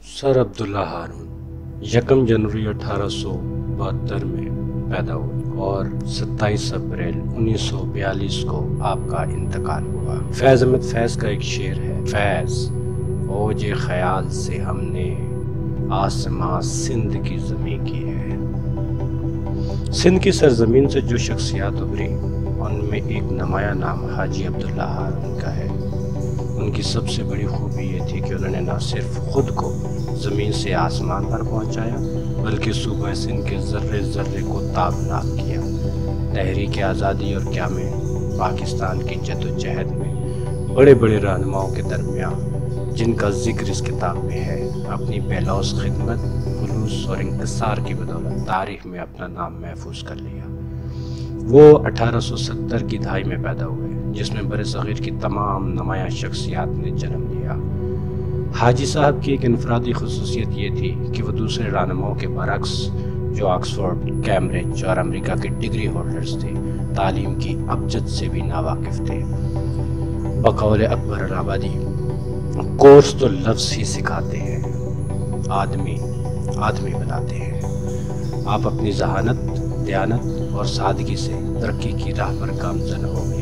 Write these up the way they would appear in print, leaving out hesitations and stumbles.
Sir Abdullah हारून 1 जनवरी 1872 में पैदा हुए और 27 अप्रैल 1942 को आपका इंतकाल हुआ। फैज़ अहमद फैज़ का एक शेर है, फैज़ ओजे ख्याल से हमने आसमां सिंध की ज़मीं की है। सिंध की सरजमीन से जो शख्सियात उभरी उनमें एक नुमाया नाम हाजी अब्दुल्ला हारून का है। उनकी सबसे बड़ी खूबी ये थी कि उन्होंने न सिर्फ खुद को ज़मीन से आसमान पर पहुंचाया बल्कि सूबा सिंध के ज़र्रे ज़र्रे को ताबनाक किया। तहरीक आज़ादी और क़याम पाकिस्तान की जद्दोजहद में बड़े बड़े रहनुमाओं के दरमियान जिनका जिक्र इस किताब में है, अपनी बेलौस खिदमत, खुलूस और इंकिसार की बदौलत तारीख में अपना नाम महफूज कर लिया। वो 1870 की दहाई में पैदा हुए जिसमें बड़े सग़ीर की तमाम नुमाया शख्सियात ने जन्म लिया। हाजी साहब की एक इनफरादी खसूसियत ये थी कि वो दूसरे रहनुमाओं के बरक्स जो ऑक्सफोर्ड, कैम्ब्रिज और अमेरिका के डिग्री होल्डर्स थे, तालीम की अबजद से भी नावाकिफ थे। बकौल अकबर इलाहाबादी, कोर्स तो लफ्ज़ ही सिखाते हैं, आदमी आदमी बनाते हैं। आप अपनी जहानत, दयानत और सादगी से तरक्की की राह पर गामज़न हो गए।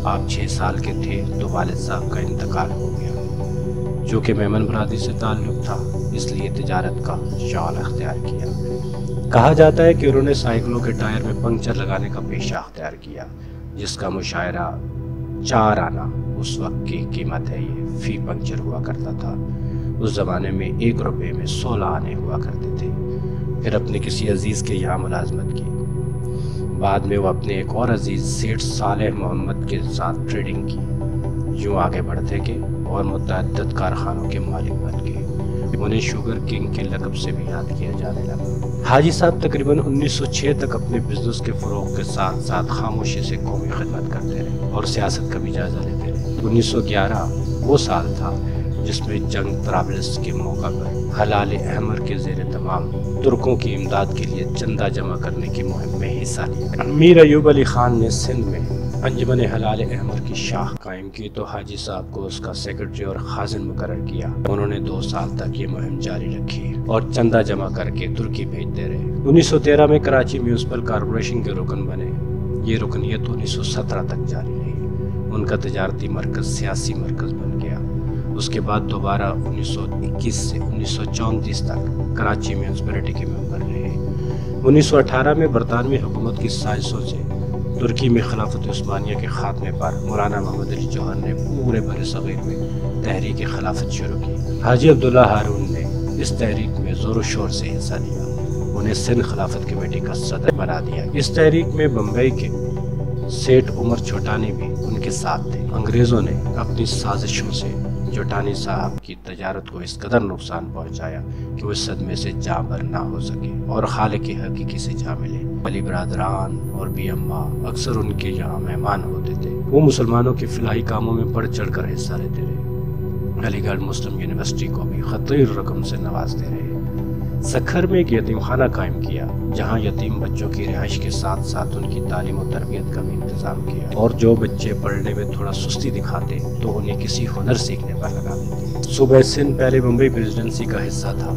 आप 6 साल के थे तो वालिद साहब का इंतकाल हो गया। जो कि मेमन बरादरी से ताल्लुक़ था, इसलिए तिजारत का शौक़ अख्तियार किया। कहा जाता है कि उन्होंने साइकिलों के टायर में पंक्चर लगाने का पेशा अख्तियार किया, जिसका मुशायरा 4 आना उस वक्त की कीमत है, ये फी पंक्चर हुआ करता था। उस ज़माने में 1 रुपये में 16 आने हुआ करते थे। फिर अपने किसी अजीज़ के यहाँ मुलाजमत की। बाद में वो अपने एक और अजीज़ सेठ सालेह मोहम्मद के साथ ट्रेडिंग की। यूँ आगे बढ़ते गए और मुतअद्दिद कारखानों के मालिक बन गए। उन्हें शुगर किंग के लक़ब से भी याद किया जाने लगा। हाजी साहब तकरीबन 1906 तक अपने बिजनेस के फ़रोग़ के साथ साथ खामोशी से कौमी खिदमत करते रहे और सियासत का भी जायज़ा लेते रहे। 1911 वो साल था जिसमें जंग तराबलिस के मौका पर हलाल अहमर के ज़ेर तमाम तुर्कों की इमदाद के लिए चंदा जमा करने की मुहिम में हिस्सा लिया। मीर अयूब अली खान ने सिंध में अंजुमन हलाल अहमर की शाख कायम की तो हाजी साहब को उसका सेक्रेटरी और खाजिन मुकर्रर किया। उन्होंने 2 साल तक ये मुहिम जारी रखी और चंदा जमा करके तुर्की भेजते रहे। 1913 में कराची म्यूनसिपल कॉरपोरेशन के रुकन बने। ये रुकनीत 1917 तक जारी रही। उनका तजारती मरकज़ सियासी मरकज़ बन गया। उसके बाद दोबारा 1921 से 1934 तक कराची म्यूनसिपैलिटी के मेंबर रहे। 1918 में बरतानवी हुकूमत की साजिशों से तुर्की में खिलाफत उस्मानिया के खात्मे पर मौलाना मोहम्मद अली जौहर ने पूरे बरे सग़ीर में तहरीक खिलाफत शुरू की। हाजी अब्दुल्ला हारून ने इस तहरीक में ज़ोर शोर से हिस्सा लिया। उन्हें सिंध खिलाफत कमेटी का सदर बना दिया। इस तहरीक में बम्बई के सेठ उमर छोटानी भी उनके साथ थे। अंग्रेज़ों ने अपनी साजिशों से जोटानी साहब की तजारत को इस कदर नुकसान पहुंचाया कि वो सदमे से जाबर ना हो सके और खालिक की हकीकी से जा मिले। अली बरादरान और भी अम्मा अक्सर उनके यहाँ मेहमान होते थे। वो मुसलमानों के फिलाही कामों में बढ़ चढ़ कर हिस्सा लेते रहे। अलीगढ़ मुस्लिम यूनिवर्सिटी को भी खतीर रकम से नवाजते रहे। सखर में एक यतीम खाना कायम किया जहाँ यतीम बच्चों की रिहाइश के साथ साथ उनकी तालीम और तरबियत का भी इंतजाम किया और जो बच्चे पढ़ने में थोड़ा सुस्ती दिखाते तो उन्हें किसी हुनर सीखने पर लगा देते। सूबा सिंध पहले मुंबई प्रेसिडेंसी का हिस्सा था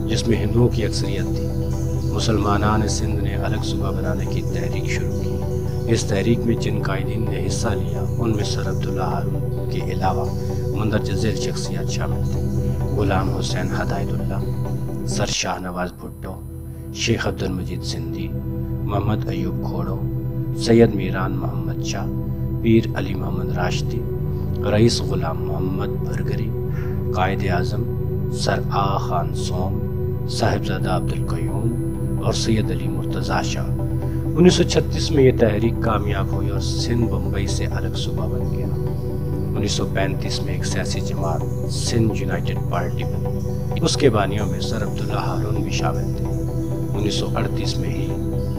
जिसमें हिंदुओं की अक्सरियत थी। मुसलमानान सिंध ने अलग सूबा बनाने की तहरीक शुरू की। इस तहरीक में जिन कायदीन ने हिस्सा लिया उनमें सर अब्दुल्ला हारून के अलावा मंदरजा झैल शख्सियत शामिल थे। गुलाम हुसैन हदायतुल्लाह, सर शाहनवाज भुट्टो, शेख अब्दुल मजीद सिंधी, मोहम्मद अयूब खोड़ो, सैयद मीरान मोहम्मद शाह, पीर अली मोहम्मद राशिदी, रईस गुलाम मोहम्मद बरगरी, कायद आज़म सर आगा खान सोम, साहिबजादा अब्दुल क़य्यूम और सैयद अली मुर्तज़ा शाह। 1936 में यह तहरीक कामयाब हुई और सिंध बम्बई से अलग सूबा बन गया। 1935 में एक सियासी जमात सिंध यूनाइटेड पार्टी बनी। उसके बानियों में सर अब्दुल्ला हारून भी शामिल थे। 1938 में ही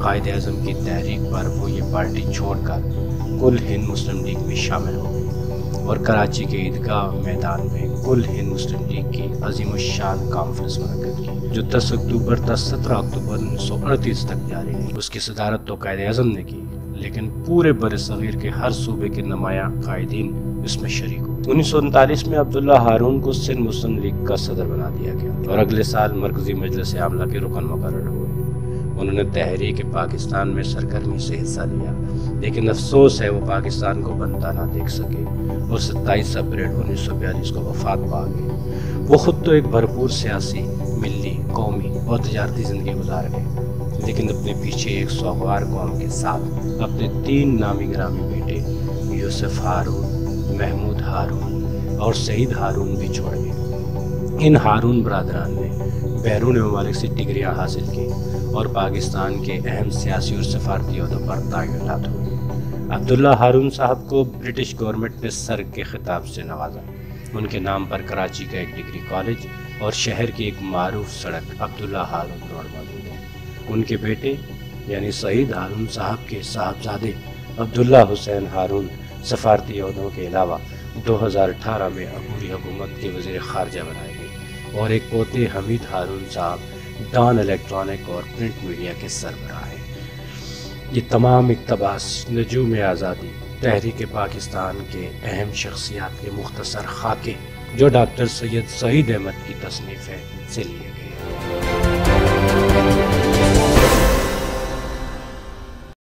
कायद आज़म की तहरीक पर वो ये पार्टी छोड़कर कुल हिंद मुस्लिम लीग में शामिल हो गई और कराची के ईदगाह मैदान में कुल हिंद मुस्लिम लीग की अजीमुश्शान कॉन्फ्रेंस मुनक्किद की जो 10 अक्टूबर 17 अक्टूबर 1938 तक जारी रही। उसकी सदारत तो कायद आज़म ने की, लेकिन पूरे बरे सग़ीर के हर सूबे के नुमाया कायदीन اس میں شریک ہوئے۔ 1939 میں عبداللہ ہارون کو سندھ مسلم لیگ کا صدر بنا دیا گیا اور اگلے سال مرکزی مجلس عاملہ کے رکن مقرر ہوئے۔ انہوں نے تحریک پاکستان میں سرگرمی سے حصہ لیا، لیکن افسوس ہے وہ پاکستان کو بنتا نہ دیکھ سکے اور 27 اپریل 1942 کو وفات پا گئے۔ وہ خود تو ایک بھرپور سیاسی، ملی، قومی اور تجارتی زندگی گزار گئے، لیکن اپنے پیچھے ایک سوگوار قوم کے ساتھ اپنے 3 نامی گرامی بیٹے یوسف ہارون، محمود ہارون اور سعید ہارون بھی چھوڑ گئے۔ ان ہارون برادران نے بیرون ممالک سے ڈگریاں حاصل کی اور پاکستان کے اہم سیاسی اور سفارتی عہدوں پر تعینات ہوئے۔ عبداللہ ہارون صاحب کو برٹش گورنمنٹ نے سر کے خطاب سے نوازا۔ ان کے نام پر کراچی کا ایک ڈگری کالج اور شہر کی ایک معروف سڑک عبداللہ ہارون روڈ موجود ہے۔ ان کے بیٹے یعنی سعید ہارون صاحب کے صاحبزادے عبداللہ حسین ہارون سفارتی عہدوں کے علاوہ 2018 میں عبوری حکومت کے وزیر خارجہ بنائے گئے اور ایک پوتے حمید ہارون صاحب ڈان الیکٹرانک اور پرنٹ میڈیا کے سربراہ ہیں۔ یہ تمام اقتباس نجوم آزادی تحریک پاکستان کے اہم شخصیات کے مختصر خاکے جو ڈاکٹر سید سعید احمد کی تصنیف ہے سے لیے گئے ہیں۔